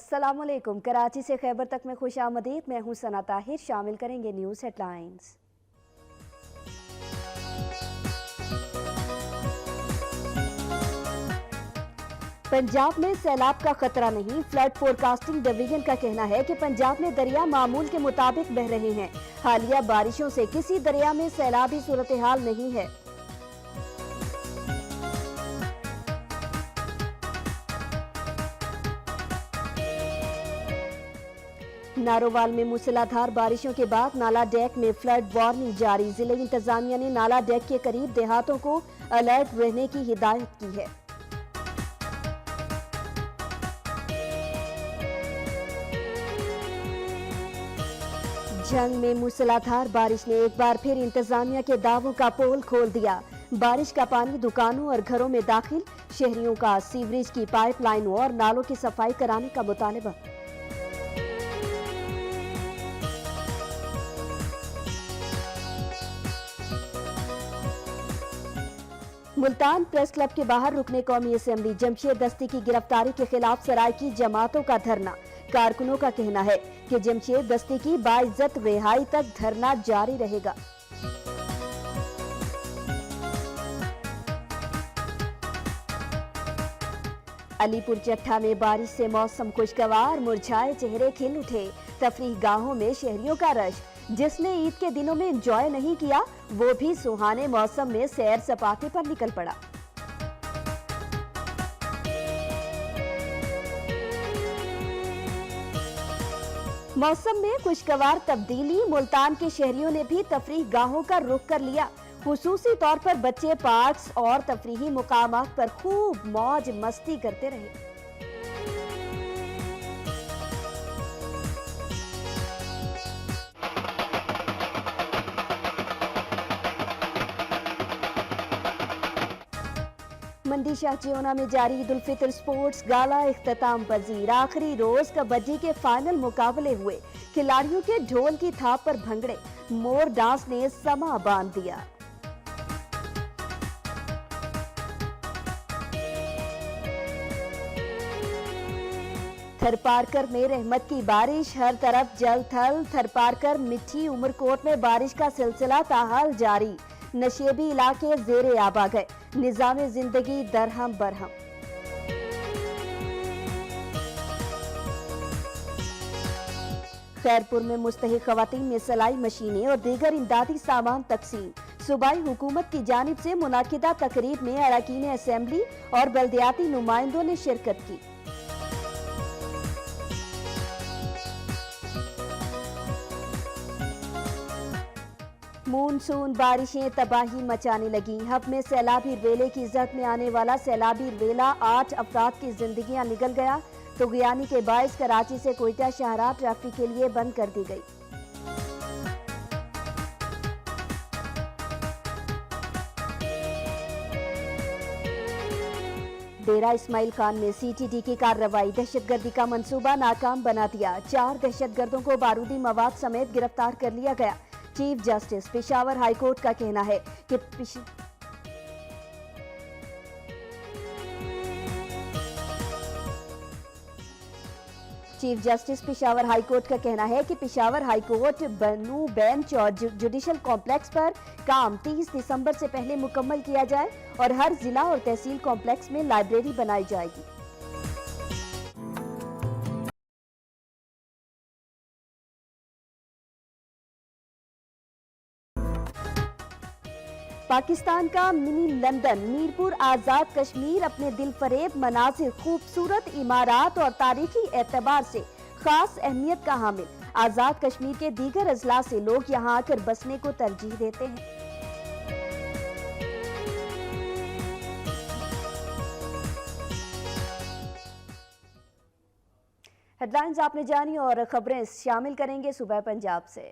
अस्सलामुअलैकुम। कराची से खैबर तक में खुशामदीद। मैं हूं सना ताहिर। शामिल करेंगे न्यूज़ हेडलाइंस। पंजाब में सैलाब का खतरा नहीं। फ्लड फोरकास्टिंग डिवीजन का कहना है कि पंजाब में दरिया मामूल के मुताबिक बह रहे हैं। हालिया बारिशों से किसी दरिया में सैलाबी सूरत हाल नहीं है। नारोवाल में मूसलाधार बारिशों के बाद नाला डेक में फ्लड वार्निंग जारी। जिले इंतजामिया ने नाला डेक के करीब देहातों को अलर्ट रहने की हिदायत की है। जंग में मूसलाधार बारिश ने एक बार फिर इंतजामिया के दावों का पोल खोल दिया। बारिश का पानी दुकानों और घरों में दाखिल। शहरियों का सीवरेज की पाइपलाइनों और नालों की सफाई कराने का मुतालबा। मुल्तान प्रेस क्लब के बाहर रुकने कौमी असेंबली। जमशेद दस्ती की गिरफ्तारी के खिलाफ सराइकी जमातों का धरना। कारकुनों का कहना है कि जमशेद दस्ती की बाइज्जत रिहाई तक धरना जारी रहेगा। अलीपुर चट्टा में बारिश से मौसम खुशगवार। मुरझाए चेहरे खिल उठे। तफरीह गाहों में शहरियों का रश। जिसने ईद के दिनों में एंजॉय नहीं किया वो भी सुहाने मौसम में सैर सपाटे पर निकल पड़ा। मौसम में खुशगवार तब्दीली। मुल्तान के शहरियों ने भी तफरीह गाहों का रुख कर लिया। खुसूसी तौर पर बच्चे पार्क्स और तफरीही मुकामात पर खूब मौज मस्ती करते रहे। मंडी शाहचियोना में जारी ईद उल फितर स्पोर्ट्स गाला इख्तिताम पजीर। आखिरी रोज कबड्डी के फाइनल मुकाबले हुए। खिलाड़ियों के ढोल की थाप पर भंगड़े। मोर डांस ने समा बांध दिया। थरपारकर में रहमत की बारिश। हर तरफ जल थल। थरपारकर मिठी उमरकोट में बारिश का सिलसिला ताहाल जारी। नशेबी इलाके जेरे आब आ गए। निजाम जिंदगी दरहम बरहम। खैरपुर में मुस्तहिक खवातीन में सिलाई मशीनें और दीगर इमदादी सामान तकसीम। सूबाई हुकूमत की जानिब से मुनाकिदा तकरीब में अरकान असेंबली और बल्दियाती नुमाइंदों ने शिरकत की। मानसून बारिशें तबाही मचाने लगी। हब में सैलाबी रेले की जद में आने वाला सैलाबी रेला 8 अफराद की जिंदगियां निगल गया। तो गियानी के बायस कराची से कोयटा शाहराह ट्रैफिक के लिए बंद कर दी गई। डेरा इस्माइल खान में CTD की कार्रवाई। दहशतगर्दी का मंसूबा नाकाम बना दिया। 4 दहशतगर्दों को बारूदी मवाद समेत गिरफ्तार कर लिया गया। चीफ जस्टिस पेशावर हाईकोर्ट का कहना है कि चीफ जस्टिस पेशावर हाईकोर्ट का कहना है कि पेशावर हाईकोर्ट बनू बेंच और जुडिशल कॉम्प्लेक्स पर काम 30 दिसंबर से पहले मुकम्मल किया जाए और हर जिला और तहसील कॉम्प्लेक्स में लाइब्रेरी बनाई जाएगी। पाकिस्तान का मिनी लंदन मीरपुर आजाद कश्मीर अपने दिल फरेब मनाजिर, खूबसूरत इमारात और तारीखी एतबार से खास अहमियत का हामिल। आजाद कश्मीर के दीगर अजला से लोग यहाँ आकर बसने को तरजीह देते हैं। हेडलाइंस आपने जानी और खबरें शामिल करेंगे सुबह पंजाब से।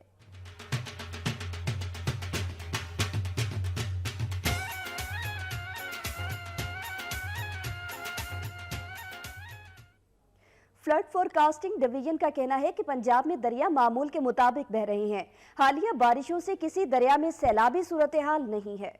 फ्लड फोरकास्टिंग डिवीजन का कहना है कि पंजाब में दरिया मामूल के मुताबिक बह रहे हैं। हालिया बारिशों से किसी दरिया में सैलाबी सूरत हाल नहीं है।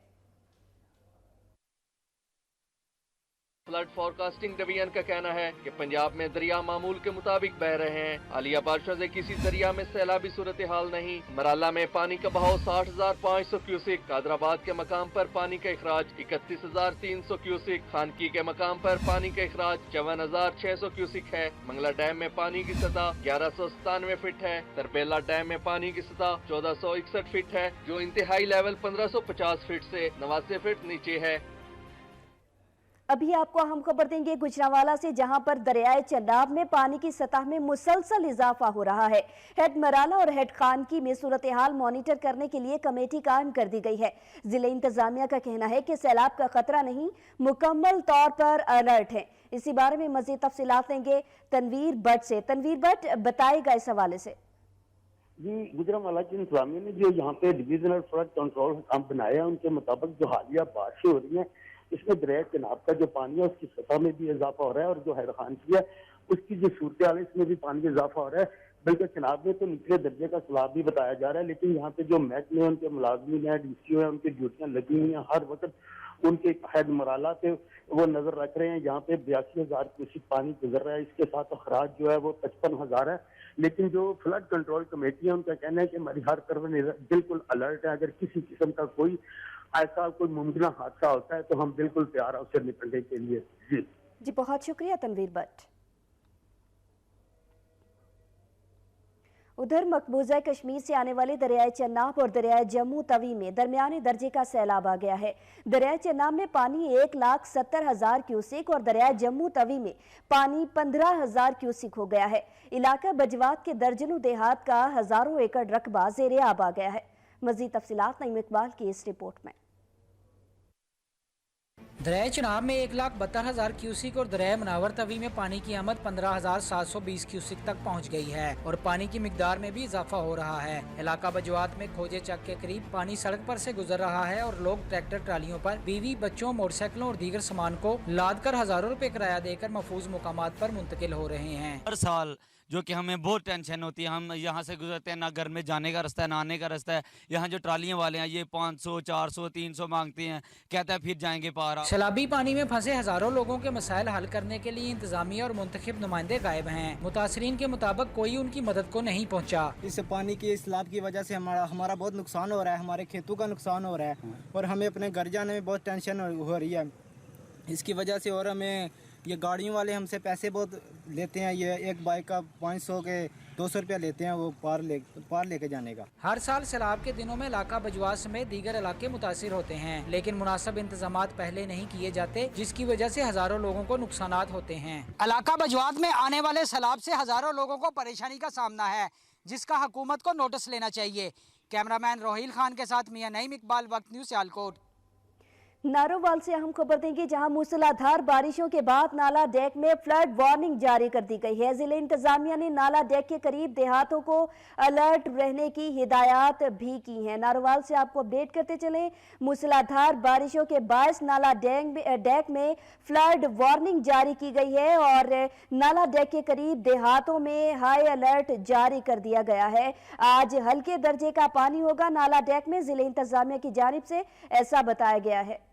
फ्लड फोरकास्टिंग डिवीजन का कहना है कि पंजाब में दरिया मामूल के मुताबिक बह रहे हैं। हालिया बारिशों से किसी दरिया में सैलाबी सूरत हाल नहीं। मराला में पानी का बहाव 60,500 क्यूसिक, कादराबाद के मकाम पर पानी का इखराज 31,300 क्यूसिक, खानकी के मकाम पर पानी का इखराज 54,600 क्यूसिक है। मंगला डैम में पानी की सतह 1197 फीट है। तरबेला डैम में पानी की सतह 1461 फीट है, जो इंतहाई लेवल 1550 फीट से 89 फीट नीचे है। अभी आपको हम खबर देंगे गुजरांवाला से, जहां पर दरियाए चनाब में पानी की सतह में मुसलसल इजाफा हो रहा है। हेड मराला और हेड खानकी में सूरत हाल मॉनिटर करने के लिए कमेटी कायम कर दी गई है। जिले इंतजामिया का कहना है कि सैलाब का खतरा नहीं, मुकम्मल तौर पर अलर्ट है। इसी बारे में मजीद तफसीलात देंगे तनवीर भट्ट से। तनवीर भट्ट बताएगा इस हवाले से। जी, गुजरांवाला की इंतजामिया ने जो यहाँ पे डिविजनल फ्लड कंट्रोल कैंप बनाया, उनके मुताबिक जो हालिया बारिशें हो रही हैं, इसमें दरिया चनाब का जो पानी है उसकी सतह में भी इजाफा हो रहा है, और जो हेड खानकी है उसकी जो सूरत हाल है इसमें भी पानी का इजाफा हो रहा है। बल्कि चनाब में तो निचले दर्जे का सैलाब भी बताया जा रहा है, लेकिन यहाँ पे जो महकमे है, उनके मुलाजमीन है, DCO है, उनकी ड्यूटियां लगी हुई हैं, हर वक्त उनके हेड मराला पे वो नजर रख रहे हैं। यहाँ पे 82,000 क्यूसिक पानी गुजर रहा है, इसके साथ अखराज जो है वो 55,000 है। लेकिन जो फ्लड कंट्रोल कमेटी है, उनका कहना है कि हमारी हर तरफ बिल्कुल अलर्ट है। अगर किसी किस्म का कोई ऐसा कोई मुमकिन हादसा होता है तो हम बिल्कुल तैयार हैं उससे निपटने के लिए। जी बहुत शुक्रिया तनवीर भट्ट। उधर मकबूजा कश्मीर से आने वाले दरियाए चनाब और दरियाए जम्मू तवी में दरमियाने दर्जे का सैलाब आ गया है। दरियाए चनाब में पानी 1,70,000 क्यूसिक और दरियाए जम्मू तवी में पानी 15,000 क्यूसिक हो गया है। इलाका बजवात के दर्जनों देहात का हजारों एकड़ रकबा ज़ेरे आब आ गया है। मजीद तफसीलात नईम इकबाल की इस रिपोर्ट में। दरिया चनाब में 1,72,000 क्यूसिक और दरिया मुनावर तवी में पानी की आमद 15,720 क्यूसिक तक पहुंच गई है और पानी की मिकदार में भी इजाफा हो रहा है। इलाका बजवात में खोजे चक के करीब पानी सड़क पर से गुजर रहा है और लोग ट्रैक्टर ट्रालियों पर बीवी, बच्चों, मोटरसाइकिलों और दीगर सामान को लाद कर हजारों रुपए किराया देकर महफूज मुकामात पर मुंतकिल हो रहे हैं। हर साल जो कि हमें बहुत टेंशन होती है, हम यहाँ से गुजरते हैं, ना घर में जाने का रास्ता है ना आने का रास्ता है। यहाँ जो ट्रालियां वाले हैं ये 500, 400, 300 मांगते हैं, कहते हैं फिर जाएंगे पार। सैलाबी पानी में फंसे हजारों लोगों के मसाइल हल करने के लिए इंतजामिया और मुंतखब नुमाइंदे गायब हैं। मुतासरीन के मुताबिक कोई उनकी मदद को नहीं पहुँचा। इस पानी की सैलाब की वजह से हमारा बहुत नुकसान हो रहा है, हमारे खेतों का नुकसान हो रहा है और हमें अपने घर जाने में बहुत टेंशन हो रही है इसकी वजह से। और हमें ये गाड़ियों वाले हमसे पैसे बहुत लेते हैं, ये एक बाइक का 500 के 200 रुपया लेते हैं वो पार लेके जाने का। हर साल सैलाब के दिनों में इलाका बजवात समेत दीगर इलाके मुतासिर होते हैं, लेकिन मुनासिब इंतजामात पहले नहीं किए जाते, जिसकी वजह से हजारों लोगों को नुकसानात होते हैं। इलाका बजवात में आने वाले सैलाब से हजारों लोगों को परेशानी का सामना है, जिसका हुकूमत को नोटिस लेना चाहिए। कैमरामैन रोहिल खान के साथ मियां नईम इकबाल, वक्त न्यूज़, सियालकोट। नारोवाल से हम खबर देंगे, जहां मूसलाधार बारिशों के बाद नाला डेक में फ्लड वार्निंग जारी कर दी गई है। जिले इंतजामिया ने नाला डेक के करीब देहातों को अलर्ट रहने की हिदायत भी की है। नारोवाल से आपको अपडेट करते चले, मूसलाधार बारिशों के बायस नाला डेक में फ्लड वार्निंग जारी की गई है और नाला डेक के करीब देहातों में हाई अलर्ट जारी कर दिया गया है। आज हल्के दर्जे का पानी होगा नाला डेक में, जिले इंतजामिया की जानिब से ऐसा बताया गया है।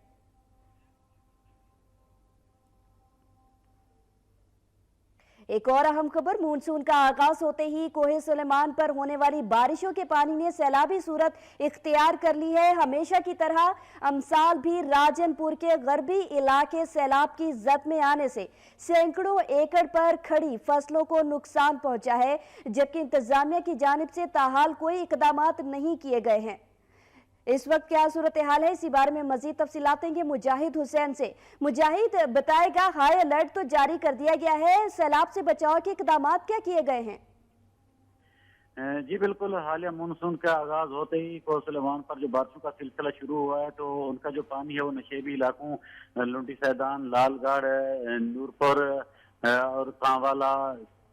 एक और अहम खबर, मानसून का आगाज होते ही कोहे सुलेमान पर होने वाली बारिशों के पानी ने सैलाबी सूरत इख्तियार कर ली है। हमेशा की तरह अमसाल भी राजनपुर के गरबी इलाके सैलाब की जद में आने से सैकड़ों एकड़ पर खड़ी फसलों को नुकसान पहुंचा है, जबकि इंतजामिया की जानिब से ताहाल कोई इकदामात नहीं किए गए हैं। इस वक्त क्या सूरत हाल है, इसी बारे में मजीद तफसीलात देंगे मुजाहिद हुसैन से। मुजाहिद बताएगा, हाई अलर्ट तो जारी कर दिया गया है, सैलाब से बचाव के इकदाम क्या किए गए हैं? जी बिल्कुल, हालिया मानसून का आगाज होते ही कोहे सुलेमान पर जो बारिशों का सिलसिला शुरू हुआ है, तो उनका जो पानी है वो नशेबी इलाकों लुंडी सैदान, लालगढ़, नूरपुर और कांवाला,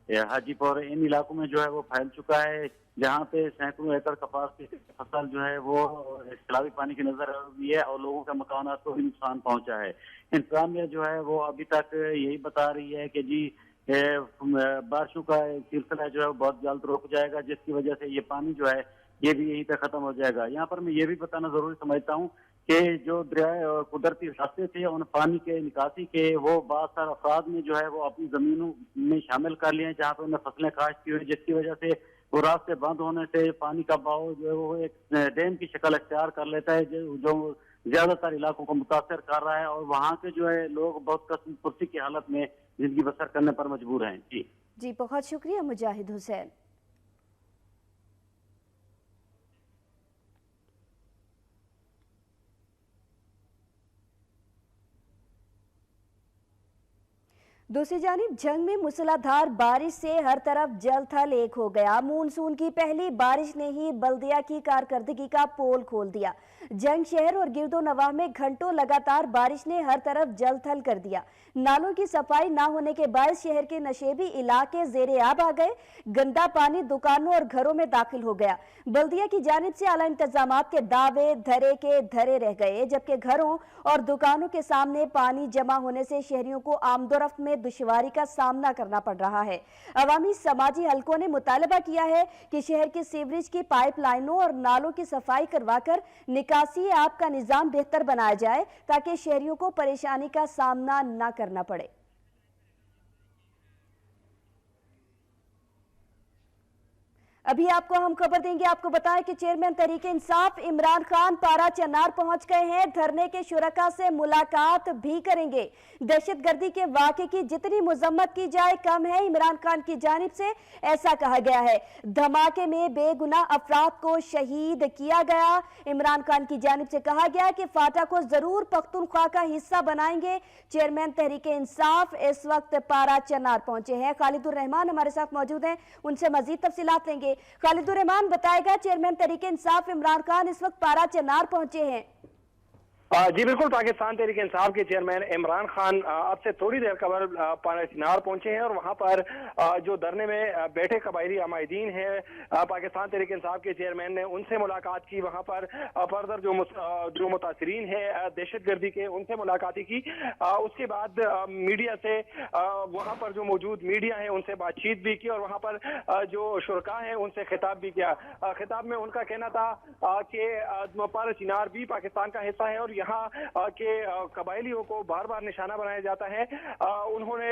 हाजीपुर, इन इलाकों में जो है वो फैल चुका है, जहाँ पे सैकड़ों एकड़ कपास की फसल जो है वो सैलाबी पानी की नजर हुई है और लोगों के मकानात को भी नुकसान पहुंचा है। इंतजामिया जो है वो अभी तक यही बता रही है कि जी बारिशों का सिलसिला जो है वो बहुत जल्द रुक जाएगा, जिसकी वजह से ये पानी जो है ये भी यहीं पे खत्म हो जाएगा। यहाँ पर मैं ये भी बताना जरूरी समझता हूँ कि जो दरिया कुदरती रास्ते थे उन पानी के निकासी के वो बहुत सारे अफराद ने जो है वो अपनी जमीनों में शामिल कर लिए हैं, जहाँ पे उन्हें फसलें काश्त की हुई, जिसकी वजह से वो रास्ते बंद होने से पानी का बहाव जो है वो एक डैम की शक्ल अख्तियार कर लेता है, जो ज्यादातर इलाकों को मुतासर कर रहा है, और वहाँ के जो है लोग बहुत कष्टपुर्सी की हालत में जिंदगी बसर करने पर मजबूर हैं। जी बहुत शुक्रिया मुजाहिद हुसैन। दूसरी जानिब जंग में मूसलाधार बारिश से हर तरफ जल थल एक हो गया। मानसून की पहली बारिश ने ही बल्दिया की कारकर्दगी का पोल खोल दिया। जंग शहर और गिरदो नवाह में घंटों लगातार बारिश ने हर तरफ जल थल कर दिया। नालों की सफाई न होने के बाद शहर के नशेबी इलाके जेरे आब आ गए। गंदा पानी दुकानों और घरों में दाखिल हो गया। बल्दिया की जानिब से आला इंतजामात के दावे धरे के धरे रह गए, जबकि घरों और दुकानों के सामने पानी जमा होने से शहरियों को आमदोरफ्त में दुश्वारी का सामना करना पड़ रहा है। अवामी समाजी हलकों ने मुतालबा किया है कि शहर के सीवरेज की पाइपलाइनों और नालों की सफाई करवाकर निकासी आब का निजाम बेहतर बनाया जाए, ताकि शहरियों को परेशानी का सामना न करना पड़े। अभी आपको हम खबर देंगे। आपको बताएं कि चेयरमैन तहरीक इंसाफ इमरान खान पारा चनार पहुंच गए हैं। धरने के शुरका से मुलाकात भी करेंगे। दहशतगर्दी के वाक़े की जितनी मुजम्मत की जाए कम है। इमरान खान की जानिब से ऐसा कहा गया है। धमाके में बेगुनाह अफराद को शहीद किया गया। इमरान खान की जानिब से कहा गया कि फाटा को जरूर पख्तूनख्वा का हिस्सा बनाएंगे। चेयरमैन तहरीक इंसाफ इस वक्त पारा चनार पहुंचे हैं। खालिदुर रहमान हमारे साथ मौजूद हैं, उनसे मजीद तफसीलात लेंगे। खालिदुर रहमान बताएगा, चेयरमैन तहरीक इंसाफ इमरान खान इस वक्त पारा चनार पहुंचे हैं। जी बिल्कुल, पाकिस्तान तहरीक इंसाफ के चेयरमैन इमरान खान अब से थोड़ी देर कबल पारा चनार पहुंचे हैं, और वहां पर जो धरने में बैठे कबायली अमायदीन हैं पाकिस्तान तहरीक इंसाफ के चेयरमैन ने उनसे मुलाकात की। वहां पर फर्दर जो मुतासरीन है दहशतगर्दी के उनसे मुलाकातें की। उसके बाद मीडिया से वहां पर जो मौजूद मीडिया है उनसे बातचीत भी की, और वहां पर जो शुरका है उनसे खिताब भी किया। खिताब में उनका कहना था कि पारा चनार भी पाकिस्तान का हिस्सा है और यहाँ के कबायलियों को बार बार निशाना बनाया जाता है। उन्होंने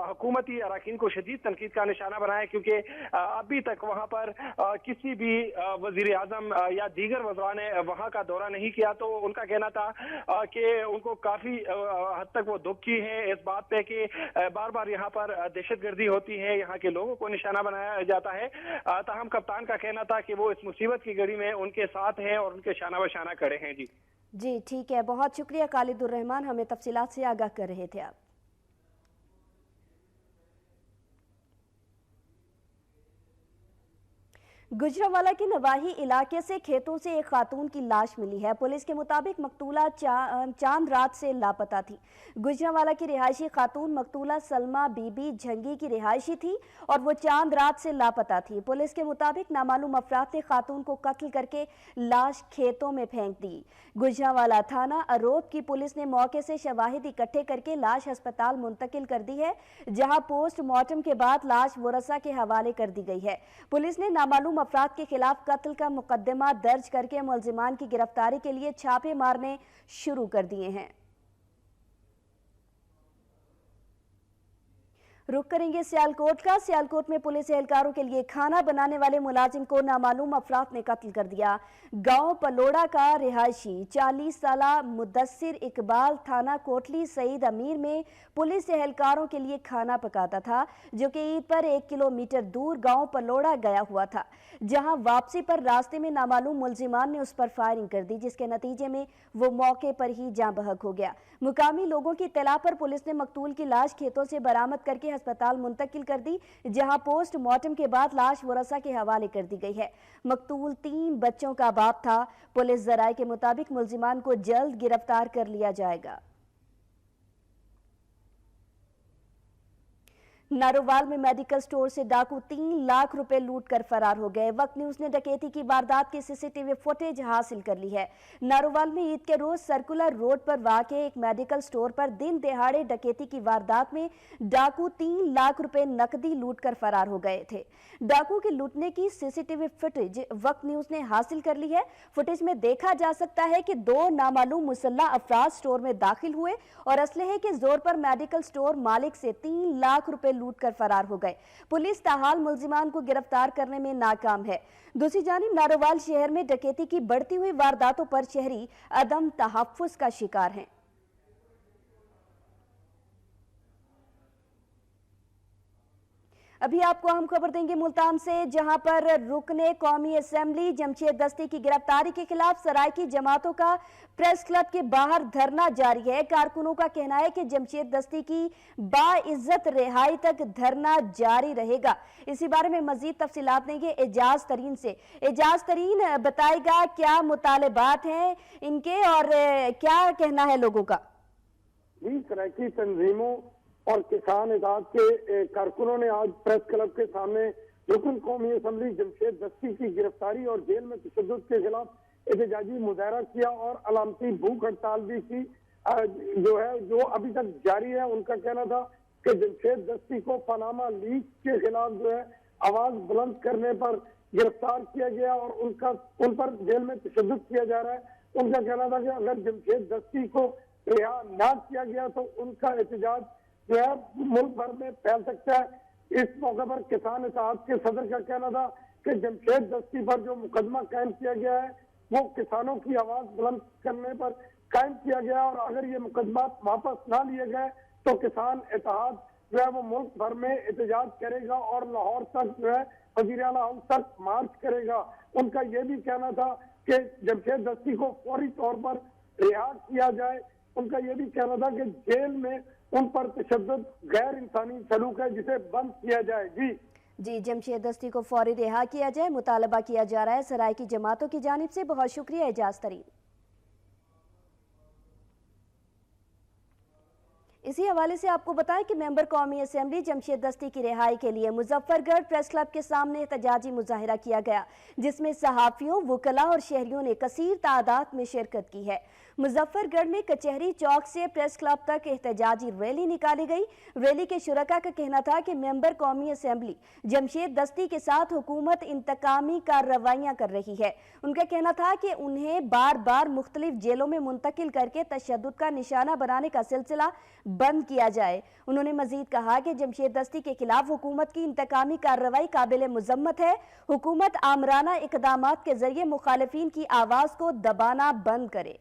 हुकूमती अराकीन को शदीद तनकीद का निशाना बनाया, क्योंकि अभी तक वहां पर किसी भी वजीर आजम या दीगर वज़रा ने वहां का दौरा नहीं किया। तो उनका कहना था कि उनको काफी हद तक वो दुखी है इस बात पे कि बार बार यहाँ पर दहशतगर्दी होती है, यहाँ के लोगों को निशाना बनाया जाता है। ताहम कप्तान का कहना था कि वो इस मुसीबत की घड़ी में उनके साथ हैं और उनके शाना बशाना खड़े हैं। जी ठीक है, बहुत शुक्रिया खालिदुर रहमान, हमें तफसीलात से आगाह कर रहे थे आप। गुजरांवाला के नवाही इलाके से खेतों से एक खातून की लाश मिली है। पुलिस के मुताबिक मकतूला चांद रात से लापता थी। गुजरांवाला की रिहायशी खातून मकतूला सलमा बीबी झंगी की रिहायशी थी और वो चांद रात से लापता थी। पुलिस के मुताबिक नामालूम अफराद ने खातून को कत्ल करके लाश खेतों में फेंक दी। गुजरांवाला थाना अरोब की पुलिस ने मौके से शवाहिद इकट्ठे करके लाश अस्पताल मुंतकिल कर दी है, जहां पोस्टमार्टम के बाद लाश वरसा के हवाले कर दी गई है। पुलिस ने नामालूम अफराद के खिलाफ कत्ल का मुकदमा दर्ज करके मुलजिमान की गिरफ्तारी के लिए छापे मारने शुरू कर दिए हैं। रुक करेंगे सियालकोट का। सियालकोट में पुलिस एहलकारों के लिए खाना बनाने वाले मुलाजिम को नामालूम अफराद ने कत्ल कर दिया। गांव पलोड़ा का रिहायशी 40 साला मुदस्सिर इकबाल थाना कोटली सईद अमीर में पुलिस एहलकारों के लिए खाना पकाता था, जो कि ईद पर 1 किलोमीटर दूर गांव पलोड़ा गया हुआ था, जहां वापसी पर रास्ते में नामालूम मुलजिमान ने उस पर फायरिंग कर दी, जिसके नतीजे में वो मौके पर ही जाँ बहक हो गया। मुकामी लोगों की इत्तला पर पुलिस ने मकतूल की लाश खेतों से बरामद करके अस्पताल मुंतकिल कर दी, जहां पोस्टमार्टम के बाद लाश वरसा के हवाले कर दी गई है। मकतूल 3 बच्चों का बाप था। पुलिस जराये के मुताबिक मुलजिमान को जल्द गिरफ्तार कर लिया जाएगा। नारोवाल में मेडिकल स्टोर से डाकू 3 लाख रुपए लूट कर फरार हो गए। वक्त न्यूज ने डकैती की वारदात की सीसीटीवी फुटेज हासिल कर ली है। नारोवाल में ईद के रोज सर्कुलर रोड पर वाक़े एक मेडिकल स्टोर पर दिन दिहाड़े डकैती की वारदात में डाकू 3 लाख रुपए नकदी लूट कर फरार हो गए थे। डाकू के लूटने की सीसीटीवी फुटेज वक्त न्यूज ने हासिल कर ली है। फुटेज में देखा जा सकता है कि 2 नामालूम मुसल्ला अफराद स्टोर में दाखिल हुए और असलहे के जोर पर मेडिकल स्टोर मालिक से 3 लाख रुपए लूट कर फरार हो गए। पुलिस ताहाल मुल्जिमान को गिरफ्तार करने में नाकाम है। दूसरी जानिब नारोवाल शहर में डकैती की बढ़ती हुई वारदातों पर शहरी अदम तहफ्फुज का शिकार हैं। अभी आपको हम खबर देंगे मुल्तान से, जहां पर रुकने कौमी असेंबली जमशेद दस्ती की गिरफ्तारी के खिलाफ सराइकी जमातों का प्रेस क्लब के बाहर धरना जारी है। कारकुनों का कहना है कि जमशेद दस्ती की बाइज्जत रिहाई तक धरना जारी रहेगा। इसी बारे में मजीद तफसीलात देंगे एजाज तरीन से। एजाज तरीन, बताएगा क्या मुतालबात हैं इनके और क्या कहना है लोगों का? जी, सराइकी तंजीमों और किसान इदाद के कारकुनों ने आज प्रेस क्लब के सामने रुकन कौमी असेंबली जमशेद दस्ती की गिरफ्तारी और जेल में तशद्दुद के खिलाफ एहतजाजी मुजाहरा किया और अलामती भूख हड़ताल भी की, जो अभी तक जारी है। उनका कहना था कि जमशेद दस्ती को पनामा लीक के खिलाफ आवाज बुलंद करने पर गिरफ्तार किया गया और उन पर जेल में तशद्दुद किया जा रहा है। उनका कहना था कि अगर जमशेद दस्ती को रिहा न किया गया तो उनका एहतजाज मुल्क भर में फैल सकता है। इस मौके पर किसान इत्तेहाद के सदर का कहना था कि जमशेद दस्ती पर जो मुकदमा कायम किया गया है वो किसानों की आवाज बुलंद करने पर कायम किया गया और अगर ये मुकदमा वापस ना लिए गए तो किसान इत्तेहाद वो मुल्क भर में एहतजाज करेगा और लाहौर तक वज़ीर आला हाउस तक मार्च करेगा। उनका ये भी कहना था कि जमशेद दस्ती को फौरी तौर पर रिहा किया जाए। उनका ये भी कहना था कि जेल में उन पर तशद्दुद गैर इंसानी सलूक है जिसे बंद किया जाए। जी, जमशेद दस्ती को फौरी रिहा किया जाए, मुतालबा किया जा रहा है सराइकी जमातों की जानिब से। बहुत शुक्रिया एजाज तरीन। इसी हवाले से आपको बताएं कि मेंबर कौमी असेंबली जमशेद दस्ती की रिहाई के लिए मुजफ्फरगढ़ प्रेस क्लब के सामने एहतजाजी मुजाहिरा किया गया, जिसमें सहाफियों, वकला और शहरियों ने कसीर तादाद में शिरकत की है। मुजफ्फरगढ़ में कचहरी चौक से प्रेस क्लब तक एहतजाजी रैली निकाली गई। रैली के शुरका का कहना था कि मेंबर कौमी असेंबली जमशेद दस्ती के साथ हुकूमत इंतकामी कार्रवाइयां कर रही है। उनका कहना था कि उन्हें बार बार मुख्तलिफ जेलों में मुंतकिल करके तशद्दुद का निशाना बनाने का सिलसिला बंद किया जाए। उन्होंने मजीद कहा कि जमशेद दस्ती के खिलाफ हुकूमत की इंतकामी कार्रवाई काबिल मुजम्मत है। हुकूमत आमराना इकदामात के जरिए मुखालिफिन की आवाज को दबाना बंद करे।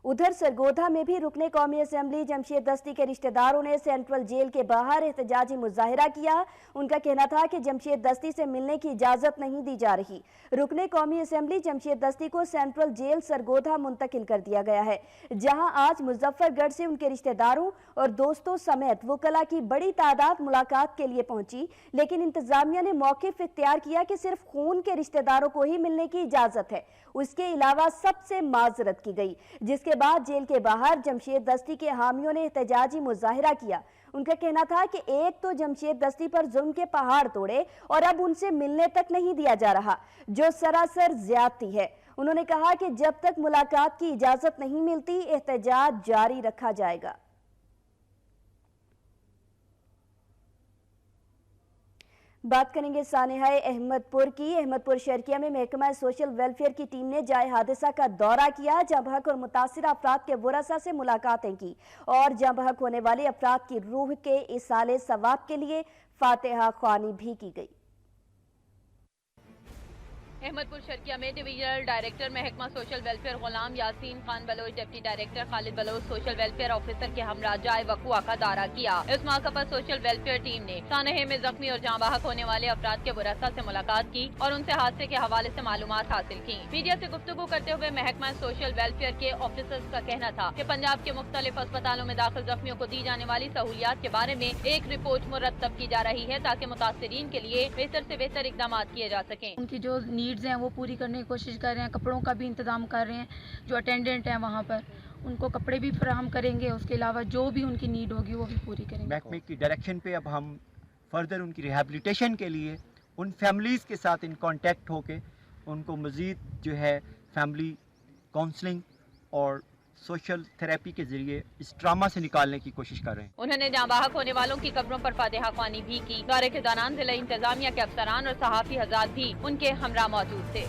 उधर सरगोधा में भी रुकने कौमी असेंबली जमशेद दस्ती के रिश्तेदारों ने सेंट्रल जेल के बाहर एहतजाजी मुजाहिरा किया। उनका कहना था कि जमशेद दस्ती से मिलने की इजाजत नहीं दी जा रही। रुकने कौमी असेंबली जमशेद दस्ती को सेंट्रल जेल सरगोधा मुंतकिल कर दिया गया है, जहां आज मुजफ्फरगढ़ से उनके रिश्तेदारों और दोस्तों समेत वकला की बड़ी तादाद मुलाकात के लिए पहुंची, लेकिन इंतजामिया ने मौक़िफ़ इख्तियार किया कि सिर्फ खून के रिश्तेदारों को ही मिलने की इजाजत है। उसके अलावा सबसे माजरत की गई, जिसके बाद जेल के बाहर जमशेद दस्ती के हामियों ने एहतजाजी मुजाहिरा किया। उनका कहना था कि एक तो जमशेद दस्ती पर जुल्म के पहाड़ तोड़े और अब उनसे मिलने तक नहीं दिया जा रहा, जो सरासर ज्यादती है। उन्होंने कहा कि जब तक मुलाकात की इजाजत नहीं मिलती एहतजाज जारी रखा जाएगा। बात करेंगे सानेहाए अहमदपुर की। अहमदपुर शर्किया में महकमा सोशल वेलफेयर की टीम ने जाए हादसा का दौरा किया, जहां बहक और मुतासिर अफराद के वरसा से मुलाकातें की और जहां बहक होने वाले अफराद की रूह के इसाले सवाब के लिए फातिहा ख्वानी भी की गई। अहमदपुर शर्किया में डिवीजनल डायरेक्टर महकमा social welfare Ghulam Yasin Khan Baloch, deputy director Khalid Baloch social welfare officer के हमरा जाए वकुआ का दौरा किया। इस मौके पर सोशल वेलफेयर टीम ने सानहे में जख्मी और जाँ बहक होने वाले अफराद के वरसा से मुलाकात की और उनसे हादसे के हवाले से मालूमात हासिल की। मीडिया से गुफ्तगू करते हुए महकमा सोशल वेलफेयर के ऑफिसर्स का कहना था कि पंजाब के मुख्तलिफ अस्पतालों में दाखिल जख्मियों को दी जाने वाली सहूलियात के बारे में एक रिपोर्ट मुरतब की जा रही है, ताकि मुतासिरीन के लिए बेहतर से बेहतर इकदाम किए जा सकें। उनकी जो नीड्स हैं वो पूरी करने की कोशिश कर रहे हैं। कपड़ों का भी इंतज़ाम कर रहे हैं, जो अटेंडेंट हैं वहाँ पर उनको कपड़े भी फराहम करेंगे। उसके अलावा जो भी उनकी नीड होगी वो भी पूरी करेंगे। महकमे की डायरेक्शन पे अब हम फर्दर उनकी रिहैबिलिटेशन के लिए उन फैमिलीज़ के साथ इन कांटेक्ट होके उनको मज़ीद जो है फैमिली काउंसलिंग और सोशल थेरेपी के ज़रिए इस ट्रामा से निकालने की कोशिश कर रहे हैं। उन्होंने जहाँ बाहक होने वालों की कब्रों पर फातिहा ख्वानी भी की। दौरे के दौरान जिला इंतजामिया के अफसरान और सहाफ़ी हज़रात भी उनके हमरा मौजूद थे।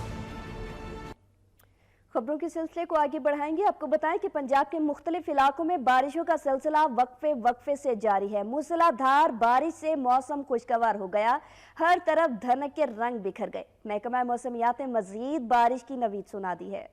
खबरों के सिलसिले को आगे बढ़ाएंगे। आपको बताएं कि पंजाब के मुख्तलिफ इलाकों में बारिशों का सिलसिला वक्फे से जारी है। मूसलाधार बारिश से मौसम खुशगवार हो गया, हर तरफ धनक के रंग बिखर गए। महकमा मौसमियात ने मजीद बारिश की नवीद सुना दी है।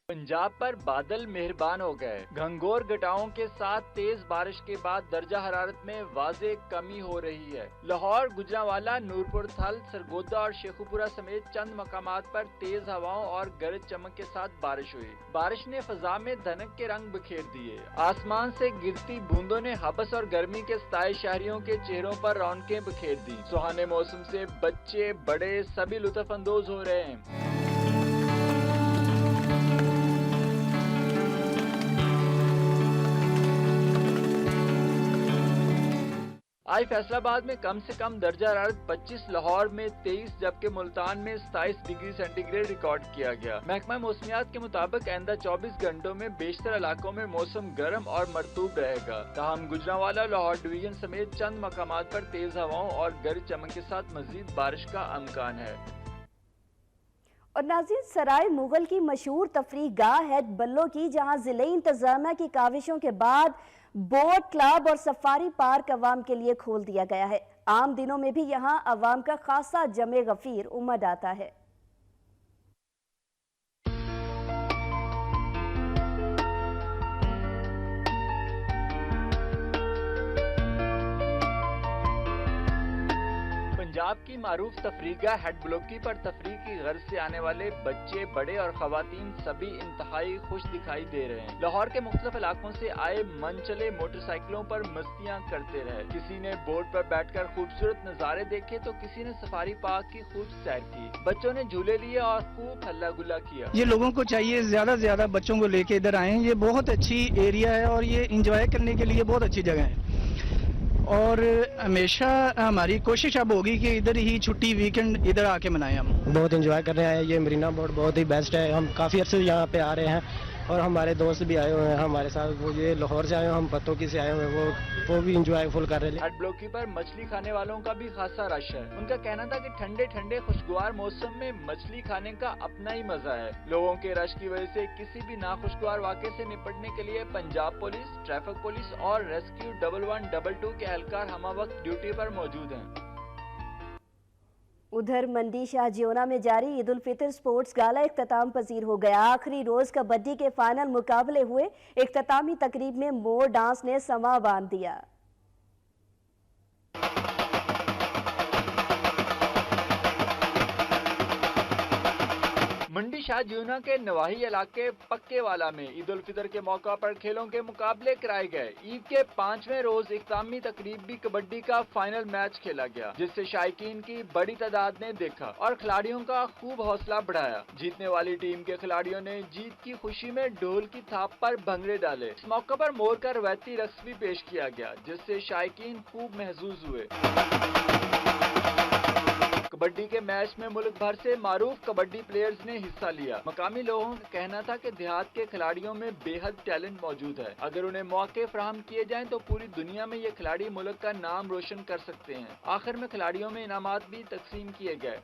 पंजाब पर बादल मेहरबान हो गए। घंघोर घटाओं के साथ तेज बारिश के बाद दर्जा हरारत में वाज़े कमी हो रही है। लाहौर, गुजरांवाला, नूरपुर थल, सरगोदा और शेखुपुरा समेत चंद मकामात पर तेज हवाओं और गरज चमक के साथ बारिश हुई। बारिश ने फजा में धनक के रंग बिखेर दिए। आसमान से गिरती बूंदों ने हबस और गर्मी के सताए शहरियों के चेहरों पर रौनकें बिखेर दी। सुहाने मौसम से बच्चे बड़े सभी लुत्फ अंदोज हो रहे हैं। आज फैसलाबाद में कम से कम दर्जा हरारत 25, लाहौर में 23 जबकि मुल्तान में 27 डिग्री सेंटीग्रेड रिकॉर्ड किया गया। महकमा मौसमियात के मुताबिक आइंदा 24 घंटों में बेशतर इलाकों में मौसम गर्म और मरतूब रहेगा। ताहम गुजरांवाला, लाहौर डिवीजन समेत चंद मकामात पर तेज हवाओं और गरज चमक के साथ मजीद बारिश का इम्कान है। और नाज़रीन, सराय मुगल की मशहूर तफरीह गाह है बल्लो की, जहां जिले इंतजामिया की काविशों के बाद बोट क्लब और सफारी पार्क अवाम के लिए खोल दिया गया है। आम दिनों में भी यहां अवाम का खासा जमे गफीर उमड़ आता है। पंजाब की मारूफ तफरीगा हेड ब्लॉकी पर तफरीह की गर्ज से आने वाले बच्चे, बड़े और खवातीन सभी इंतहाई खुश दिखाई दे रहे हैं। लाहौर के मुख्तलिफ इलाकों से आए मनचले मोटरसाइकिलों पर मस्तियां करते रहे। किसी ने बोट पर बैठकर खूबसूरत नज़ारे देखे तो किसी ने सफारी पार्क की खूब सैर की। बच्चों ने झूले लिए और खूब हल्ला गुल्ला किया। ये लोगों को चाहिए ज्यादा से ज्यादा बच्चों को लेके इधर आए। ये बहुत अच्छी एरिया है और ये इंजॉय करने के लिए बहुत अच्छी जगह है और हमेशा हमारी कोशिश अब होगी कि इधर ही छुट्टी वीकेंड इधर आके मनाएं। हम बहुत एंजॉय कर रहे हैं। ये मरीना बोट बहुत ही बेस्ट है। हम काफ़ी अर्से से यहाँ पे आ रहे हैं और हमारे दोस्त भी आए हुए हैं हमारे साथ। वो ये लाहौर से आए हुए, हम पत्तों से आए हुए हैं, वो भी इंजॉयफुल कर रहे हैं। हेड ब्लॉकी पर मछली खाने वालों का भी खासा रश है। उनका कहना था कि ठंडे ठंडे खुशगवार मौसम में मछली खाने का अपना ही मजा है। लोगों के रश की वजह से किसी भी नाखुशगवार वाक़े से निपटने के लिए पंजाब पुलिस, ट्रैफिक पुलिस और रेस्क्यू 1112 के एहलकार हमा वक्त ड्यूटी पर मौजूद हैं। उधर मंडी शाहजियोना में जारी ईद उल फितर स्पोर्ट्स गाला इख्तिताम पजीर हो गया। आखिरी रोज कबड्डी के फाइनल मुकाबले हुए। इख्तितामी तकरीब में मोर डांस ने समा बांध दिया। मंडी शाहजियोना के नवाही इलाके पक्के वाला में ईद उल फितर के मौका पर खेलों के मुकाबले कराए गए। ईद के 5वें रोज इख्तितामी तकरीब भी कबड्डी का फाइनल मैच खेला गया, जिससे शायकीन की बड़ी तादाद ने देखा और खिलाड़ियों का खूब हौसला बढ़ाया। जीतने वाली टीम के खिलाड़ियों ने जीत की खुशी में ढोल की थाप पर भंगड़े डाले। इस मौके पर मोर का रवायती रक्स भी पेश किया गया, जिससे शायकीन खूब महसूस हुए। कबड्डी के मैच में मुल्क भर से मारूफ कबड्डी प्लेयर्स ने हिस्सा लिया। मकामी लोगों का कहना था कि देहात के खिलाड़ियों में बेहद टैलेंट मौजूद है। अगर उन्हें मौके फराहम किए जाएं तो पूरी दुनिया में ये खिलाड़ी मुल्क का नाम रोशन कर सकते हैं। आखिर में खिलाड़ियों में इनामात भी तकसीम किए गए।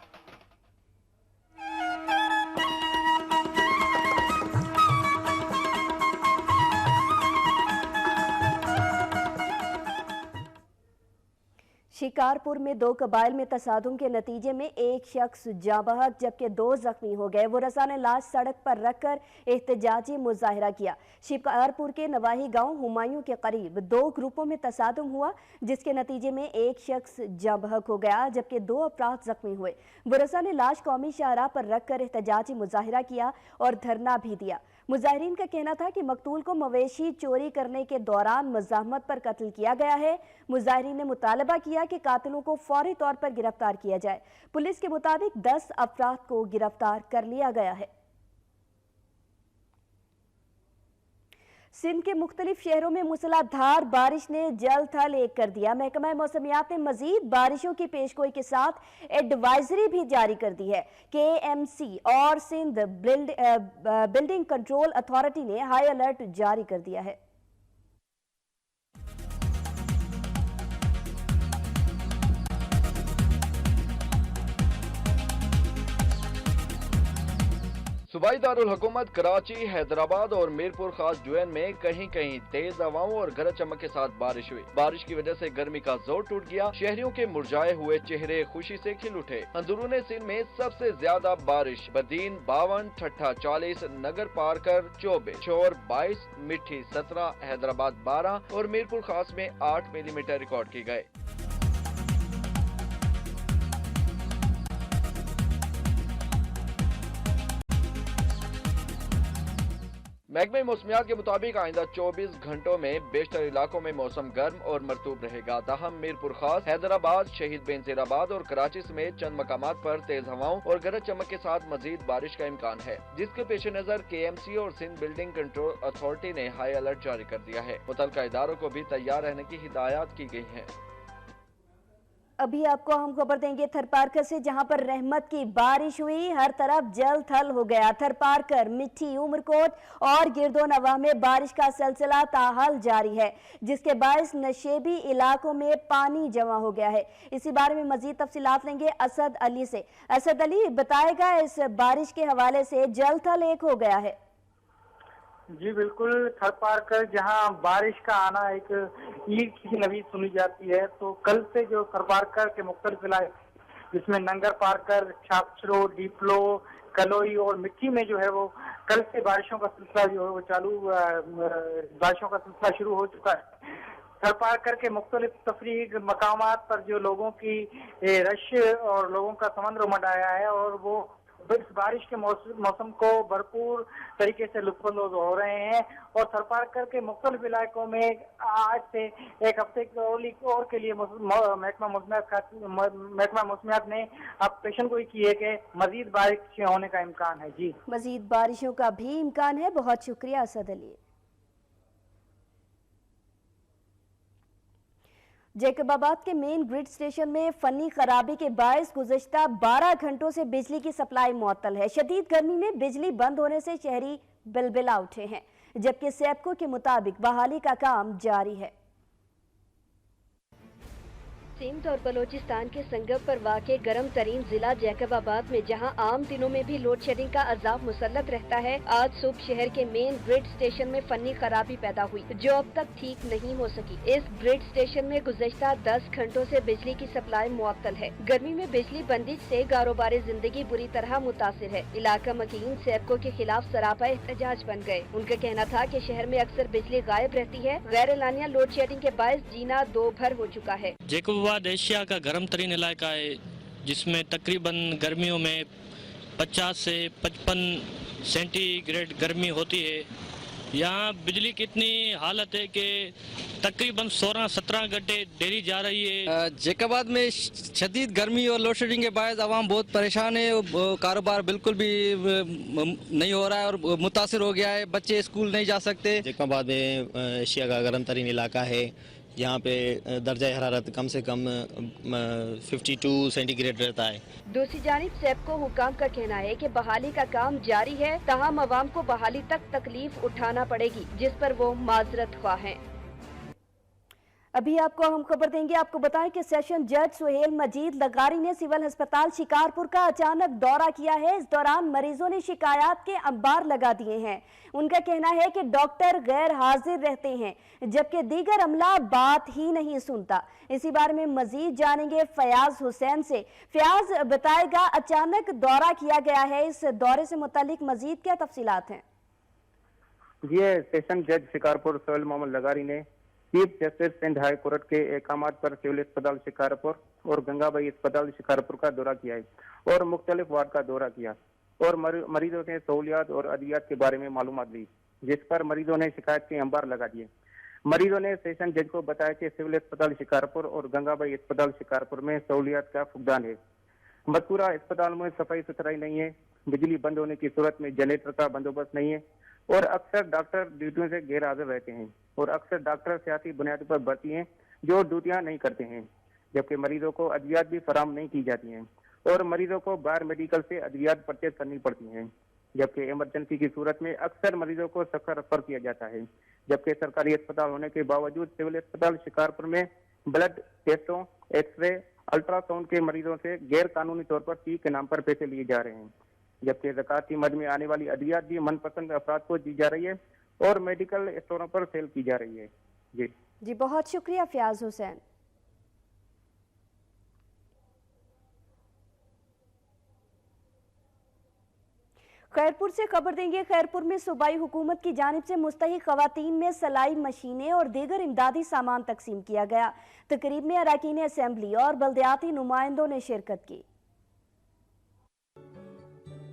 शिकारपुर में 2 कबाइल में तसादुम के नतीजे में एक शख्स जाँ बहक जबकि 2 जख्मी हो गए। वरसा ने लाश सड़क पर रखकर एहतजाजी मुजाहिरा किया। शिकारपुर के नवाही गांव हुमायूं के करीब 2 ग्रुपों में तसादुम हुआ, जिसके नतीजे में एक शख्स जाँ बहक हो गया जबकि 2 अफराद जख्मी हुए। वरसा ने लाश कौमी शाहराह पर रखकर एहतजाजी मुजाहिरा किया और धरना भी दिया। मुजाहिरीन का कहना था कि मकतूल को मवेशी चोरी करने के दौरान मज़ाहमत पर कत्ल किया गया है। मुजाहिरीन ने मुतालबा किया कि कातिलों को फौरी तौर पर गिरफ्तार किया जाए। पुलिस के मुताबिक 10 अफराद को गिरफ्तार कर लिया गया है। सिंध के मुख्तलिफ शहरों में मूसलाधार बारिश ने जल थल एक कर दिया। महकमा मौसमियात ने मजीद बारिशों की पेशगोई के साथ एडवाइजरी भी जारी कर दी है। KMC और सिंध बिल्डिंग कंट्रोल अथॉरिटी ने हाई अलर्ट जारी कर दिया है। सूबाई दारुल हुकूमत कराची, हैदराबाद और मीरपुर खास जुएन में कहीं कहीं तेज हवाओं और गरज चमक के साथ बारिश हुई। बारिश की वजह से गर्मी का जोर टूट गया। शहरियों के मुरझाए हुए चेहरे खुशी से खिल उठे। अंदरूने सिंध में सबसे ज्यादा बारिश बदीन 52, ठट्ठा 40, नगर पारकर 24, शोर 22, मिठी 17, हैदराबाद 12 और मीरपुर खास में 8 मिलीमीटर रिकॉर्ड की गए। महकमे मौसमियात के मुताबिक आइंदा 24 घंटों में बेशतर इलाकों में मौसम गर्म और मरतूब रहेगा। ताहम मीरपुर खास, हैदराबाद, शहीद बेनजीराबाद और कराची समेत चंद मकामात पर तेज हवाओं और गरज चमक के साथ मजीद बारिश का इम्कान है, जिसके पेश नजर KMC और सिंध बिल्डिंग कंट्रोल अथॉरिटी ने हाई अलर्ट जारी कर दिया है। मुतल्लिका इदारों को भी तैयार रहने की हिदायत की गई है। अभी आपको हम खबर देंगे थरपारकर से, जहां पर रहमत की बारिश हुई। हर तरफ जल थल हो गया। थरपारकर, मिठी, उमरकोट और गिरदो नवाह में बारिश का सिलसिला ताहाल जारी है, जिसके बायस नशेबी इलाकों में पानी जमा हो गया है। इसी बारे में मजीद तफसीलात लेंगे असद अली से। असद अली बताएगा, इस बारिश के हवाले से जल थल एक हो गया है। जी बिल्कुल, थरपारकर जहां बारिश का आना एक ईद की नवीद सुनी जाती है, तो कल से जो थरपारकर के मुख्तलिफ इलाके जिसमें नंगर पारकर, छापचरो, डीपलो, कलोई और मिट्टी में जो है वो कल से बारिशों का सिलसिला जो है वो बारिशों का सिलसिला शुरू हो चुका है। थरपारकर के मुख्तलिफ तफरीक मकामात पर जो लोगों की रश और लोगों का समंदर उमड़ आया है और वो इस बारिश के मौसम को भरपूर तरीके से लुत्फानंदोज हो रहे हैं। और थरपारकर के मुख्तलिफ इलाकों में आज से एक हफ्ते और के लिए महकमा मौसमियात ने अब पेशन गोई की है कि मजीद बारिश होने का इम्कान है। जी, मजीद बारिशों का भी इम्कान है। बहुत शुक्रिया असद अली। जैकबाबाद के मेन ग्रिड स्टेशन में फनी खराबी के बायस गुज़श्ता 12 घंटों से बिजली की सप्लाई मुअत्तल है। शदीद गर्मी में बिजली बंद होने से शहरी बिलबिला उठे हैं, जबकि सैपको के मुताबिक बहाली का काम जारी है। सिंध और बलोचिस्तान के संगम पर वाक़े गर्म तरीन जिला जैकबाबाद में जहां आम दिनों में भी लोड शेडिंग का अजाब मुसल्लत रहता है, आज सुबह शहर के मेन ग्रिड स्टेशन में फनी खराबी पैदा हुई जो अब तक ठीक नहीं हो सकी। इस ग्रिड स्टेशन में गुज़श्ता 10 घंटों से बिजली की सप्लाई मुअत्तल है। गर्मी में बिजली बंदिश से कारोबारी जिंदगी बुरी तरह मुतासिर है। इलाका मकीन सैपको के खिलाफ सरापा एहतजाज बन गए। उनका कहना था कि शहर में अक्सर बिजली गायब रहती है। गैर एलानिया लोड शेडिंग के बायस जीना दो भर हो चुका है। एशिया का गर्म तरीन इलाका है, जिसमें तकरीबन गर्मियों में 50 से 55 सेंटीग्रेड गर्मी होती है। यहाँ बिजली की इतनी हालत है कि तकरीबन 16-17 घंटे देरी जा रही है। जैकबाबाद में शदीद गर्मी और लोड शेडिंग के बाद आवाम बहुत परेशान है। कारोबार बिल्कुल भी नहीं हो रहा है और मुतासिर हो गया है। बच्चे स्कूल नहीं जा सकते। जैकबाबाद में एशिया का गर्म तरीन इलाका है। यहाँ पे दर्जा हरारत कम से कम 52 सेंटीग्रेड रहता है। दूसरी जानिब सैपको हुकाम का कहना है कि बहाली का काम जारी है, तमाम अवाम को बहाली तक तकलीफ उठाना पड़ेगी, जिस पर वो माजरत ख्वाह हैं। अभी आपको हम खबर देंगे। आपको बताएं कि सेशन जज सुहेल मजीद लगारी ने सिविल अस्पताल शिकारपुर का अचानक दौरा किया है। इस दौरान मरीजों ने शिकायत के अंबार लगा दिए हैं। उनका कहना है कि डॉक्टर गैर हाजिर रहते हैं, जबकि दीगर अमला बात ही नहीं सुनता। इसी बारे में मजीद जानेंगे फयाज हुसैन से। फयाज बताएगा, अचानक दौरा किया गया है, इस दौरे से मुतालिक मजीद क्या तफसीलात हैं? ये सेशन जज शिकारपुर सुहेल मोहम्मद लगारी ने chief justice Sindh high court के अहकामात पर सिविल अस्पताल शिकारपुर और गंगाबाई अस्पताल शिकारपुर का दौरा किया है और मुख्तलिफ वार्ड का दौरा किया। और मरीजों से सहूलियात और अद्वियात के बारे में मालूमात दी, जिस पर मरीजों ने शिकायत के अंबार लगा दिए। मरीजों ने सेशन जज को बताया कि सिविल अस्पताल शिकारपुर और गंगाबाई अस्पताल शिकारपुर में सहूलियात का फुकदान है। मज़कूरा अस्पताल में सफाई सुथराई नहीं है, बिजली बंद होने की सूरत में जनरेटर का बंदोबस्त नहीं है और अक्सर डॉक्टर ड्यूटियों से गैर हाजिर रहते हैं और अक्सर डॉक्टर सियासी बुनियाद पर भर्ती हैं जो ड्यूटियां नहीं करते हैं, जबकि मरीजों को अद्वियात भी फराहम नहीं की जाती हैं और मरीजों को बाहर मेडिकल से अद्वियात परचेज करनी पड़ती हैं, जबकि इमरजेंसी की सूरत में अक्सर मरीजों को सफर रेफर किया जाता है। जबकि सरकारी अस्पताल होने के बावजूद सिविल अस्पताल शिकारपुर में ब्लड टेस्टों, एक्सरे, अल्ट्रासाउंड के मरीजों से गैर कानूनी तौर पर फी के नाम पर पैसे लिए जा रहे हैं, जबकि ज़कात की मद में आने वाली अद्वियात भी मनपसंद अफराद को दी जा रही है और मेडिकल स्टोरों पर सेल की जा रही है। जी बहुत शुक्रिया फयाज हुसैन। खैरपुर से खबर देंगे। खैरपुर में सूबाई हुकूमत की जानिब से मुस्तहिक खवातीन में सिलाई मशीनें और दीगर इमदादी सामान तकसीम किया गया। तकरीब में अरकान असेंबली और बल्दियाती नुमाइंदों ने शिरकत की।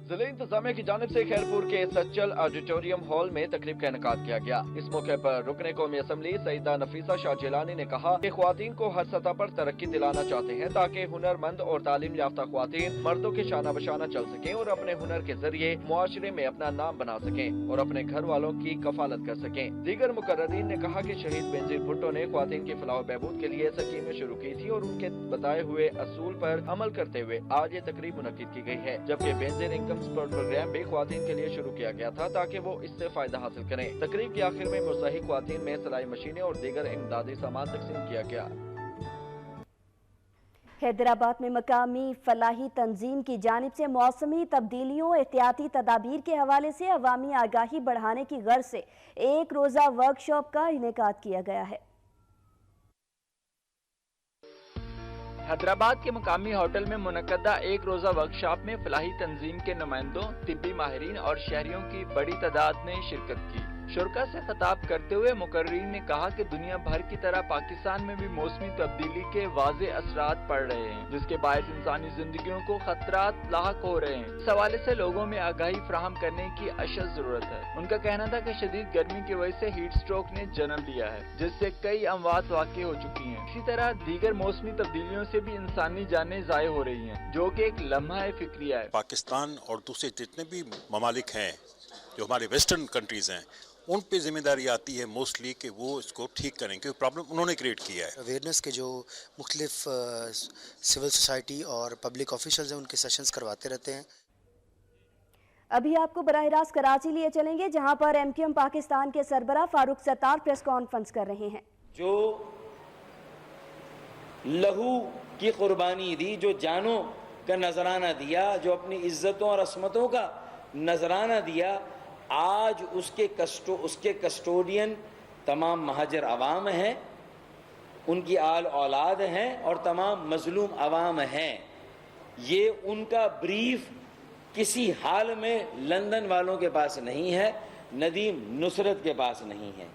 जिले इंतजामिया की जानिब से खैरपुर के सच्चल ऑडिटोरियम हॉल में तकरीब का इनेकाद किया गया। इस मौके पर रुकने कौमी असम्बली सईदा नफीसा शाह जिलानी ने कहा कि ख्वातीन को हर सतह पर तरक्की दिलाना चाहते हैं ताकि हुनरमंद और तालीम याफ्ता ख्वातीन मर्दों के शाना बशाना चल सकें और अपने हुनर के जरिए मुआशरे में अपना नाम बना सकें और अपने घर वालों की कफालत कर सकें। दीगर मुकर्ररीन ने कहा कि शहीद बेनजीर भुट्टो ने ख्वातीन की फलाह बहबूद के लिए स्कीमें शुरू की थी और उनके बताए हुए असूल पर अमल करते हुए आज ये तकरीब मुनक्किद की गई है, जबकि बेनजीर इनकम सपोर्ट प्रोग्राम भी ख्वातीन के लिए शुरू किया गया था ताकि वो इससे फायदा हासिल करें। तकरीब के आखिर में मुस्तहिक ख्वातीन में सिलाई मशीनें और दीगर इमदादी सामान तकसीम किया गया। हैदराबाद में मकामी फलाही तंजीम की जानिब से मौसमी तब्दीलियों एहतियाती तदाबीर के हवाले से अवामी आगाही बढ़ाने की गर्ज से एक रोज़ा वर्कशॉप का इनेकाद किया गया है। हैदराबाद के मुकामी होटल में मुनक्कदा एक रोजा वर्कशॉप में फलाही तंजीम के नुमाइंदों, तिब्बी माहिरीन और शहरियों की बड़ी तादाद ने शिरकत की। शुरका से खिताब करते हुए मुकर्रीन ने कहा कि दुनिया भर की तरह पाकिस्तान में भी मौसमी तब्दीली के वाज़े असरात पड़ रहे हैं, जिसके बायस इंसानी जिंदगियों को खतरात लाहक हो रहे हैं। इस हवाले से लोगों में आगाही फराहम करने की अशद जरूरत है। उनका कहना था कि शदीद गर्मी की वजह से हीट स्ट्रोक ने जन्म लिया है, जिससे कई अमवात वाक़ई हो चुकी हैं। इसी तरह दीगर मौसमी तब्दीलियों से भी इंसानी जानें ज़ाय हो रही हैं, जो कि एक लम्हा फिक्रिया है। पाकिस्तान और दूसरे जितने भी ममालिक हैं जो हमारे वेस्टर्न कंट्रीज हैं, उन पे जिम्मेदारी आती है मोस्टली कि वो इसको ठीक करें, क्योंकि प्रॉब्लम उन्होंने क्रिएट किया है। अवेयरनेस के जो मुख्तलिफ सिविल सोसाइटी और पब्लिक ऑफिशियल्स हैं उनके सेशंस करवाते रहते हैं। अभी आपको बराह रास्त कराची लिए चलेंगे, जहां पर MQM पाकिस्तान के सरबराह फारूक सत्तार प्रेस कॉन्फ्रेंस कर रहे हैं। जो लहू की कुर्बानी दी, जो जानों का नजराना दिया, जो अपनी इज्जतों और असमतों का नजराना दिया, आज उसके कस्टोडियन तमाम महाजर अवाम हैं, उनकी आल औलाद हैं और तमाम मजलूम अवाम हैं। ये उनका ब्रीफ किसी हाल में लंदन वालों के पास नहीं है, नदीम नुसरत के पास नहीं है।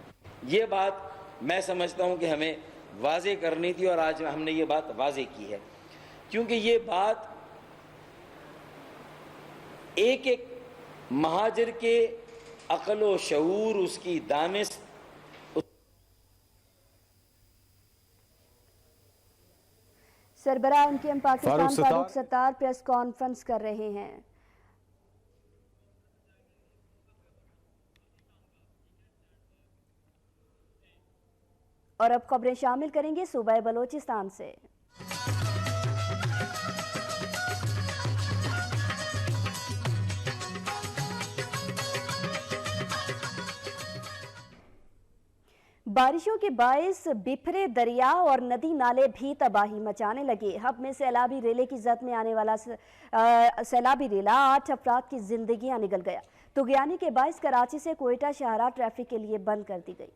ये बात मैं समझता हूँ कि हमें वाजे करनी थी और आज हमने ये बात वाजे की है, क्योंकि ये बात एक एक महाजर के अक्ल व शऊर, उसकी दानिश। सरबराह MQM Pakistan Farooq Sattar press conference कर रहे हैं। और अब खबरें शामिल करेंगे सूबा बलोचिस्तान से। बारिशों के बायस बिफरे दरिया और नदी नाले भी तबाही मचाने लगे। हब में सैलाबी रेले की जद में आने वाला सैलाबी रेला 8 अफराद की जिंदगियां निगल गया। तुगयानी के बायस कराची से कोयटा शाहराह ट्रैफिक के लिए बंद कर दी गई।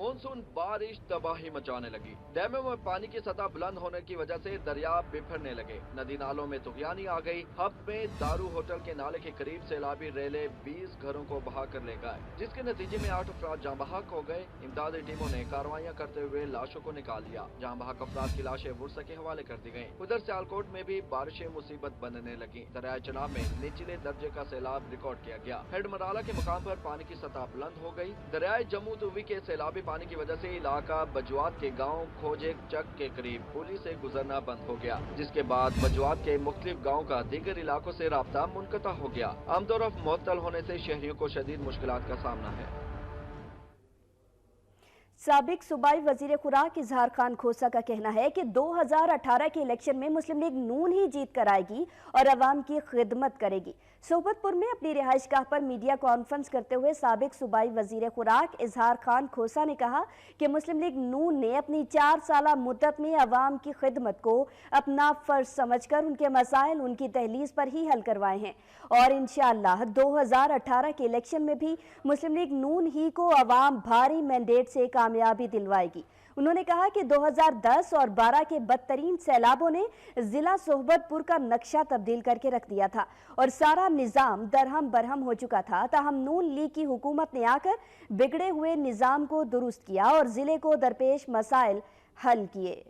मानसून बारिश तबाही मचाने लगी। डैमों में पानी की सतह बुलंद होने की वजह से दरिया बिफरने लगे। नदी नालों में तुगयानी आ गई। हब में दारू होटल के नाले के करीब सैलाबी रेले 20 घरों को बहा कर ले गए, जिसके नतीजे में 8 अफराद जाँ बहक हो गए। इमदादी टीमों ने कार्रवाइयां करते हुए लाशों को निकाल लिया। जाँ बहक अफराद की लाशें वुरसा के हवाले कर दी गयी। उधर सियालकोट में भी बारिशें मुसीबत बनने लगी। दरिया चनाब में निचले दर्जे का सैलाब रिकॉर्ड किया गया। हेडमराला के मुकाम पर पानी की सतह बुलंद हो गई। दरियाए जम्मू तवी के सैलाबी पानी की वजह से इलाका बजवात के गांव खोजे चक के करीब पुली से गुजरना बंद हो गया, जिसके बाद बजवात के मुख्तलिफ गांव का दीगर इलाकों से राब्ता मुनक़ता हो गया। आमदोरफ्त मुअत्तल होने से शहरियों को शदीद मुश्किलात का सामना है। साबिक सूबाई वजीर खुराक इजहार खान खोसा का कहना है कि 2018 के इलेक्शन में मुस्लिम लीग नून ही जीत कर आएगी और अवाम की खिदमत करेगी। सोबतपुर में अपनी रिहाइशगाह पर मीडिया कॉन्फ्रेंस करते हुए साबिक सूबाई वजीर खुराक इजहार खान खोसा ने कहा कि मुस्लिम लीग नून ने अपनी 4 साला मुद्दत में अवाम की खिदमत को अपना फर्ज समझकर उनके मसाइल उनकी तहलीज पर ही हल करवाए हैं और इंशाअल्लाह 2018 के इलेक्शन में भी मुस्लिम लीग नून ही को अवाम भारी मैंडेट से कामयाबी दिलवाएगी। उन्होंने कहा कि 2010 और 12 के बदतरीन सैलाबों ने जिला सोहबतपुर का नक्शा तब्दील करके रख दिया था और सारा निजाम दरहम बरहम हो चुका था। ताहम नून लीग की हुकूमत ने आकर बिगड़े हुए निजाम को दुरुस्त किया और जिले को दरपेश मसाइल हल किए।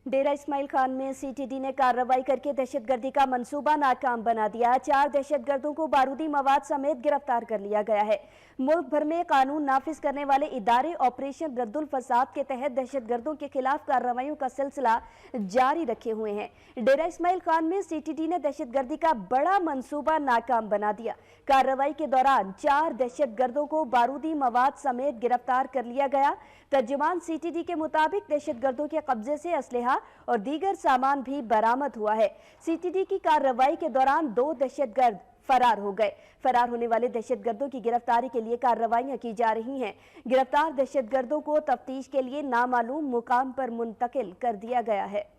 डेरा इस्माइल खान में सीटीडी ने कार्रवाई करके दहशतगर्दी का मंसूबा नाकाम बना दिया। 4 दहशतगर्दों को बारूदी मवाद समेत गिरफ्तार कर लिया गया है। मुल्क भर में कानून नाफिज करने वाले इदारे ऑपरेशन रद्दुल फसाद के तहत दहशतगर्दों के खिलाफ कार्रवाइयों का सिलसिला जारी रखे हुए हैं। डेरा इस्माइल खान में सीटीडी ने दहशतगर्दी का बड़ा मंसूबा नाकाम बना दिया। कार्रवाई के दौरान 4 दहशतगर्दों को बारूदी मवाद समेत गिरफ्तार कर लिया गया। तर्जुमान सीटीडी के मुताबिक दहशतगर्दों के कब्जे से असलहा और दीगर सामान भी बरामद हुआ है। सीटीडी की कार्रवाई के दौरान 2 दहशतगर्द फरार हो गए। फरार होने वाले दहशतगर्दों की गिरफ्तारी के लिए कार्रवाइयां की जा रही हैं। गिरफ्तार दहशतगर्दों को तफ्तीश के लिए नामालूम मुकाम पर मुंतकिल कर दिया गया है।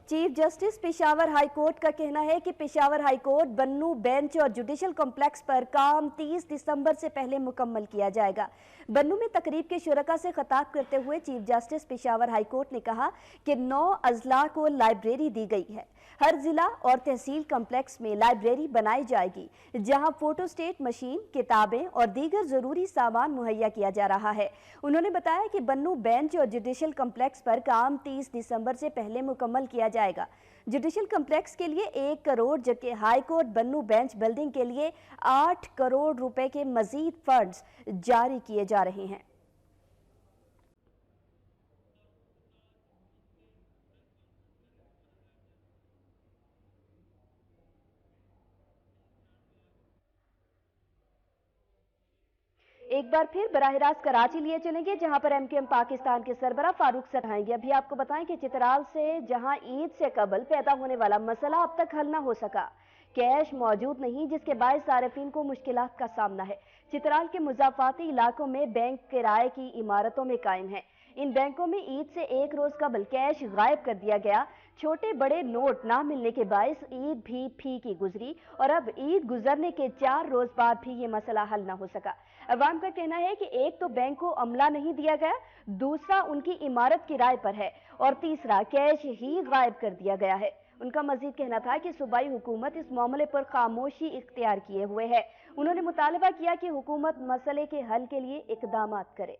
Chief justice Peshawar high court का कहना है कि पेशावर हाई कोर्ट बन्नू बेंच और जुडिशल कॉम्प्लेक्स पर काम 30 दिसंबर से पहले मुकम्मल किया जाएगा। बन्नू में तकरीब के शुरका से खिताब करते हुए chief justice Peshawar high court ने कहा कि 9 अजला को लाइब्रेरी दी गई है। हर जिला और तहसील कॉम्प्लेक्स में लाइब्रेरी बनाई जाएगी, जहां फोटोस्टेट मशीन, किताबें और दीगर जरूरी सामान मुहैया किया जा रहा है। उन्होंने बताया कि बन्नू बेंच और जुडिशल कॉम्प्लेक्स पर काम 30 दिसंबर से पहले मुकम्मल किया जाएगा। जुडिशल कॉम्प्लेक्स के लिए 1 करोड़ जबकि हाई कोर्ट बन्नू बेंच बिल्डिंग के लिए 8 करोड़ रुपए के मजीद फंड्स जारी किए जा रहे हैं। एक बार फिर बराह रास्त कराची लिए चलेंगे, जहां पर एमकेएम पाकिस्तान के सरबराह फारूक सरहाएंगे। अभी आपको बताएं कि चित्राल से जहां ईद से कबल पैदा होने वाला मसला अब तक हल न हो सका। कैश मौजूद नहीं, जिसके बायस सारिफीन को मुश्किलात का सामना है। चित्राल के मुजाफाती इलाकों में बैंक किराए की इमारतों में कायम है। इन बैंकों में ईद से 1 रोज कबल कैश गायब कर दिया गया। छोटे बड़े नोट ना मिलने के बायस ईद भी फीकी गुजरी और अब ईद गुजरने के 4 रोज बाद भी ये मसला हल ना हो सका। अवाम का कहना है कि एक तो बैंक को अमला नहीं दिया गया, दूसरा उनकी इमारत किराए पर है और तीसरा कैश ही गायब कर दिया गया है। उनका मजीद कहना था कि सूबाई हुकूमत इस मामले पर खामोशी इख्तियार किए हुए है। उन्होंने मुतालबा किया कि हुकूमत मसले के हल के लिए इकदाम करे।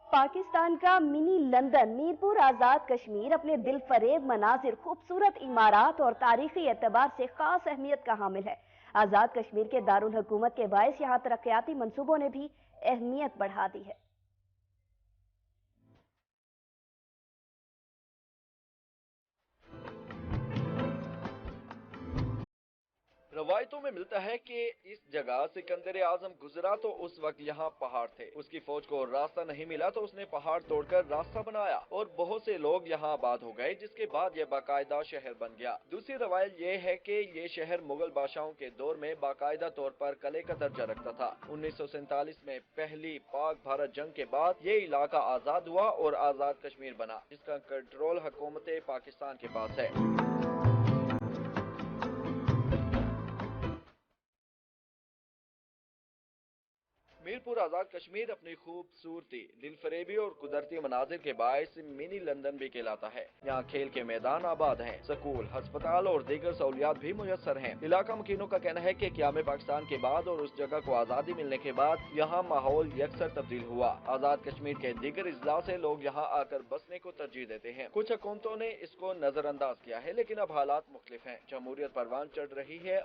पाकिस्तान का मिनी लंदन मीरपुर आज़ाद कश्मीर अपने दिल फरेब मनाजिर, खूबसूरत इमारात और तारीखी एतबार से खास अहमियत का हामिल है। आज़ाद कश्मीर के दारुल हुकूमत के बायस यहाँ तरक्याती मंसूबों ने भी अहमियत बढ़ा दी है। रवायतों में मिलता है कि इस जगह सिकंदर आजम गुजरा तो उस वक्त यहाँ पहाड़ थे। उसकी फौज को रास्ता नहीं मिला तो उसने पहाड़ तोड़कर रास्ता बनाया और बहुत से लोग यहाँ आबाद हो गए, जिसके बाद ये बाकायदा शहर बन गया। दूसरी रवायत ये है कि ये शहर मुगल बादशाहों के दौर में बाकायदा तौर पर किले का दर्जा रखता था। 1947 में पहली पाक भारत जंग के बाद ये इलाका आजाद हुआ और आजाद कश्मीर बना, जिसका कंट्रोल हुकूमत पाकिस्तान के पास है। मीरपुर आजाद कश्मीर अपनी खूबसूरती, दिलफरेबी और कुदरती मनाजिर के बायस मिनी लंदन भी कहलाता है। यहाँ खेल के मैदान आबाद हैं, स्कूल, अस्पताल और दीगर सहूलियात भी मुयस्सर हैं। इलाका मकीनों का कहना है कि क़याम पाकिस्तान के बाद और उस जगह को आज़ादी मिलने के बाद यहाँ माहौल यकसर तब्दील हुआ। आजाद कश्मीर के दीगर अजला से लोग यहाँ आकर बसने को तरजीह देते हैं। कुछ हुकूमतों ने इसको नजरअंदाज किया है, लेकिन अब हालात मुख्तलिफ हैं। जमहूरियत परवान चढ़ रही है